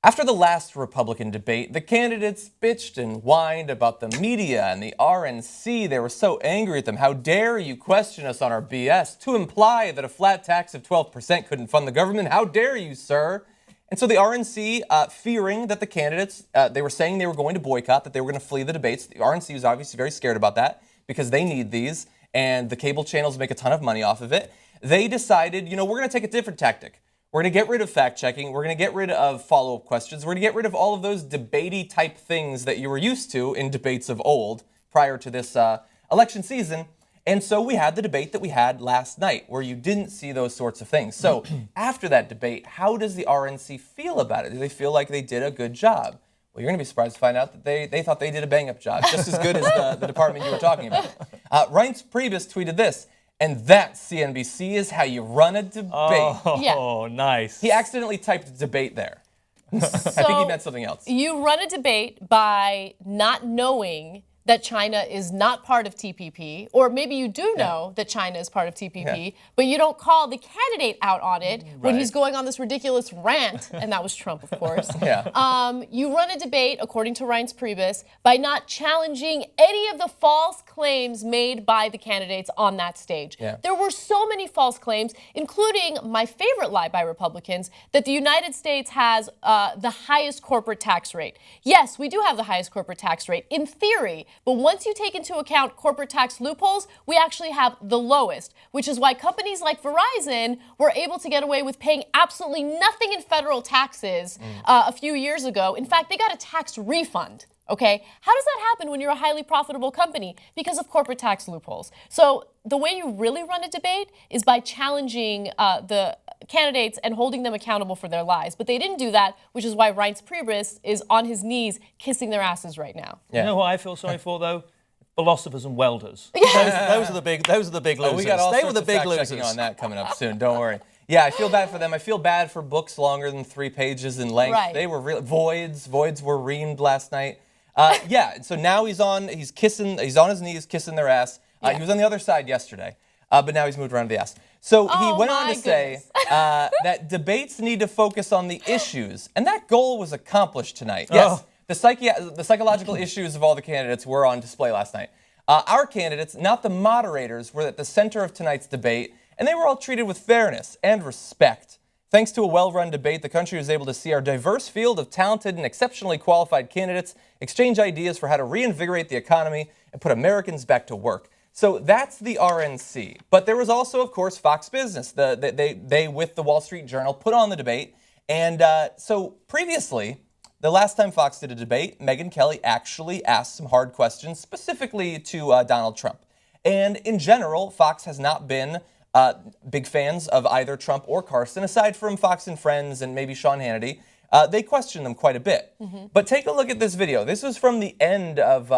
After the last Republican debate, the candidates bitched and whined about the media and the RNC. They were so angry at them. How dare you question us on our BS to imply that a flat tax of 12% couldn't fund the government? How dare you, sir? And so the RNC, fearing that the candidates, they were saying they were going to boycott, that they were going to flee the debates. The RNC was obviously very scared about that because they need these, and the cable channels make a ton of money off of it. They decided, we're going to take a different tactic. We're going to get rid of fact-checking. We're going to get rid of follow-up questions. We're going to get rid of all of those debatey type things that you were used to in debates of old prior to this election season. And so we had the debate that we had last night where you didn't see those sorts of things. So after that debate, how does the RNC feel about it? Do they feel like they did a good job? Well, you're going to be surprised to find out that they thought they did a bang-up job, just as good as the department you were talking about. Reince Priebus tweeted this. And that, CNBC, is how you run a debate. Oh, nice. He accidentally typed debate there. I think he meant something else. You run a debate by not knowing that China is not part of TPP, or maybe you do know that China is part of TPP, but you don't call the candidate out on it when he's going on this ridiculous rant, and that was Trump, of course. You run a debate, according to Reince Priebus, by not challenging any of the false claims made by the candidates on that stage. There were so many false claims, including my favorite lie by Republicans, that the United States has the highest corporate tax rate. Yes, we do have the highest corporate tax rate, in theory. But once you take into account corporate tax loopholes, we actually have the lowest, which is why companies like Verizon were able to get away with paying absolutely nothing in federal taxes a few years ago. In fact, they got a tax refund. Okay, how does that happen when you're a highly profitable company? Because of corporate tax loopholes. So the way you really run a debate is by challenging the candidates and holding them accountable for their lies. But they didn't do that, which is why Reince Priebus is on his knees kissing their asses right now. You know what I feel sorry for, though? Philosophers and welders. Those are the big losers. We got all they sorts were the of big fact-checking losers on that coming up soon. Don't worry. Yeah, I feel bad for them. I feel bad for books longer than 3 pages in length. They were real voids were reamed last night. So now he's on his knees kissing their ass. He was on the other side yesterday, but now he's moved around to the ass. So he went on to say that debates need to focus on the issues, and that goal was accomplished tonight. Yes, the psychological issues of all the candidates were on display last night. Our candidates, not the moderators, were at the center of tonight's debate, and they were all treated with fairness and respect. Thanks to a well-run debate, the country was able to see our diverse field of talented and exceptionally qualified candidates exchange ideas for how to reinvigorate the economy and put Americans back to work. So that's the RNC. But there was also, of course, Fox Business. They with the Wall Street Journal, put on the debate. And so previously, the last time Fox did a debate, Megyn Kelly actually asked some hard questions, specifically to Donald Trump. And in general, Fox has not been big fans of either Trump or Carson, aside from Fox and Friends and maybe Sean Hannity. They question them quite a bit. But take a look at this video. This was from the end of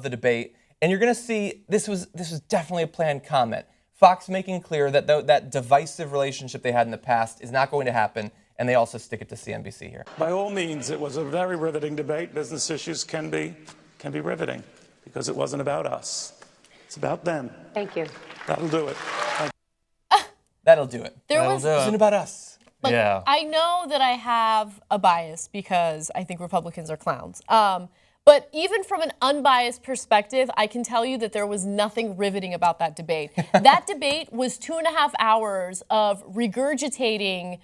the debate. And you're going to see this was definitely a planned comment. Fox making clear that that divisive relationship they had in the past is not going to happen, and they also stick it to CNBC here. By all means, it was a very riveting debate. Business issues can be riveting because it wasn't about us. It's about them. Thank you. That'll do it. That'll do it. It wasn't about us. Look, I know that I have a bias because I think Republicans are clowns. But even from an unbiased perspective, I can tell you that there was nothing riveting about that debate. That debate was 2.5 hours of regurgitating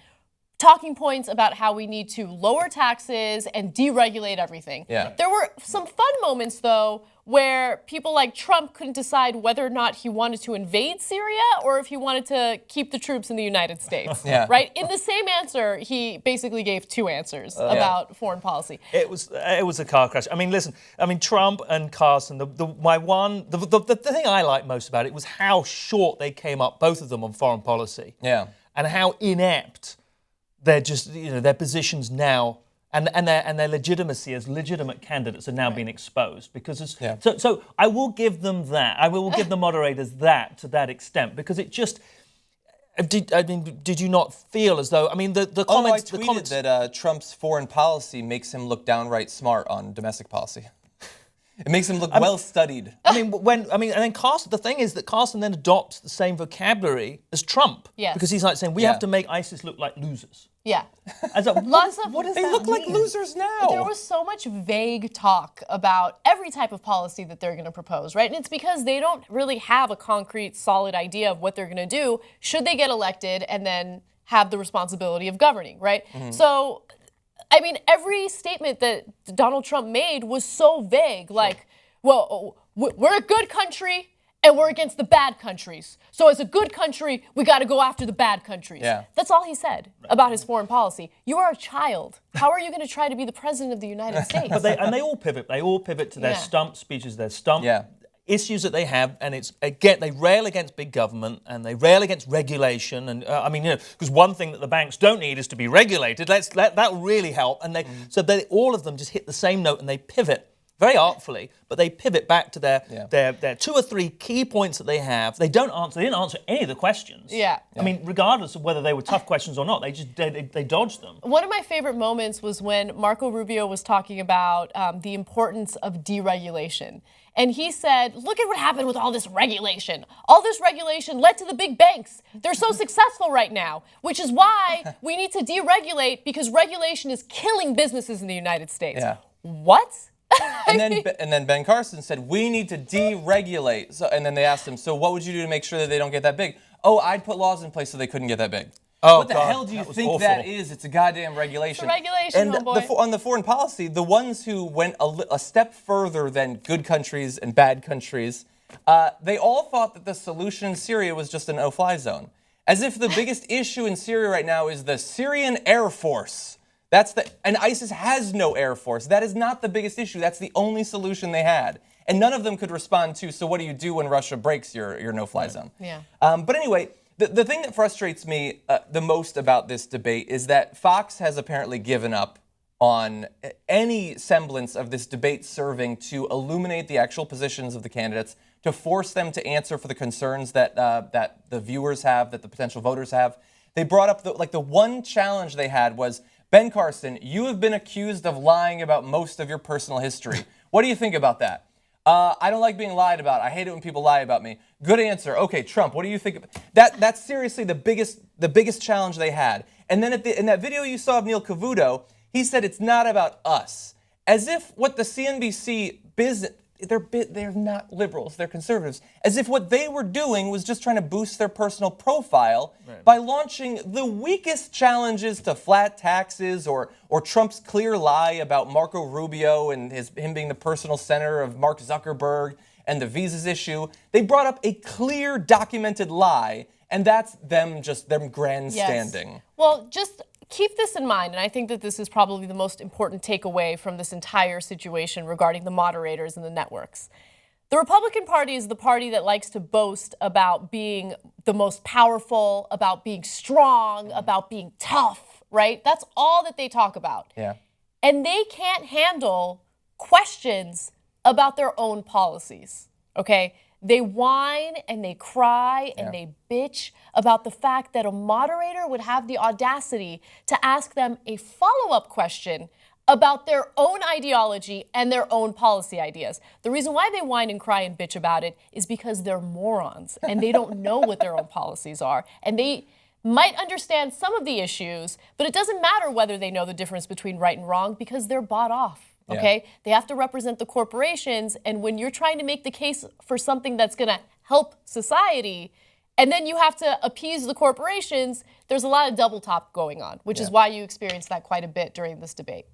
talking points about how we need to lower taxes and deregulate everything. There were some fun moments, though, where people like Trump couldn't decide whether or not he wanted to invade Syria or if he wanted to keep the troops in the United States. Right? In the same answer, he basically gave 2 answers about foreign policy. It was a car crash. I mean, listen. I mean, Trump and Carson. The thing I liked most about it was how short they came up, both of them, on foreign policy. And how inept they're just, their positions now and their legitimacy as legitimate candidates are now being exposed. Because so I will give them that. I will give the moderators that to that extent, because it just. Did you not feel as though? I mean, the comments. I tweeted that Trump's foreign policy makes him look downright smart on domestic policy. It makes him look well studied. And then Carson. The thing is that Carson then adopts the same vocabulary as Trump. Yes. Because he's like saying we have to make ISIS look like losers. Yeah. As a, what does they look like losers now? There was so much vague talk about every type of policy that they're going to propose, right? And it's because they don't really have a concrete, solid idea of what they're going to do should they get elected and then have the responsibility of governing, right? So, I mean, every statement that Donald Trump made was so vague, like, well, we're a good country and we're against the bad countries. So as a good country, we got to go after the bad countries. Yeah. That's all he said about his foreign policy. You are a child. How are you going to try to be the president of the United States? But they all pivot. They all pivot to their stump speeches, their stump issues that they have, and it's again they rail against big government and they rail against regulation. And because one thing that the banks don't need is to be regulated. That'll really help. And so all of them just hit the same note and they pivot. Very artfully, but they pivot back to their 2 or 3 key points that they have. They didn't answer any of the questions. Yeah. I mean, regardless of whether they were tough questions or not, they dodged them. One of my favorite moments was when Marco Rubio was talking about the importance of deregulation. And he said, look at what happened with all this regulation. All this regulation led to the big banks. They're so successful right now, which is why we need to deregulate because regulation is killing businesses in the United States. Yeah. What? And then Ben Carson said, we need to deregulate. So, and then they asked him, so what would you do to make sure that they don't get that big? Oh, I'd put laws in place so they couldn't get that big. Oh, what the hell do you think that is? It's a goddamn regulation. It's a regulation, and homeboy. on the foreign policy, the ones who went a step further than good countries and bad countries, they all thought that the solution in Syria was just an no-fly zone. As if the biggest issue in Syria right now is the Syrian Air Force. And ISIS has no air force. That is not the biggest issue. That's the only solution they had. And none of them could respond to, so what do you do when Russia breaks your no-fly zone? Yeah. But anyway, the thing that frustrates me the most about this debate is that Fox has apparently given up on any semblance of this debate serving to illuminate the actual positions of the candidates, to force them to answer for the concerns that the viewers have, that the potential voters have. They brought up the one challenge they had was, Ben Carson, you have been accused of lying about most of your personal history. What do you think about that? I don't like being lied about. I hate it when people lie about me. Good answer. Okay, Trump, what do you think? That's seriously the biggest challenge they had. And then in that video you saw of Neil Cavuto, he said it's not about us. As if what the CNBC business, they're not liberals, they're conservatives. As if what they were doing was just trying to boost their personal profile by launching the weakest challenges to flat taxes or Trump's clear lie about Marco Rubio and him being the personal center of Mark Zuckerberg and the visas issue. They brought up a clear documented lie, and that's them grandstanding. Yes. Well, just keep this in mind, and I think that this is probably the most important takeaway from this entire situation regarding the moderators and the networks. The Republican Party is the party that likes to boast about being the most powerful, about being strong, about being tough, right? That's all that they talk about. Yeah. And they can't handle questions about their own policies, okay? They whine and they cry and they bitch about the fact that a moderator would have the audacity to ask them a follow-up question about their own ideology and their own policy ideas. The reason why they whine and cry and bitch about it is because they're morons and they don't know what their own policies are. And they might understand some of the issues, but it doesn't matter whether they know the difference between right and wrong because they're bought off. Okay, they have to represent the corporations, and when you're trying to make the case for something that's going to help society, and then you have to appease the corporations, there's a lot of double talk going on, which is why you experienced that quite a bit during this debate.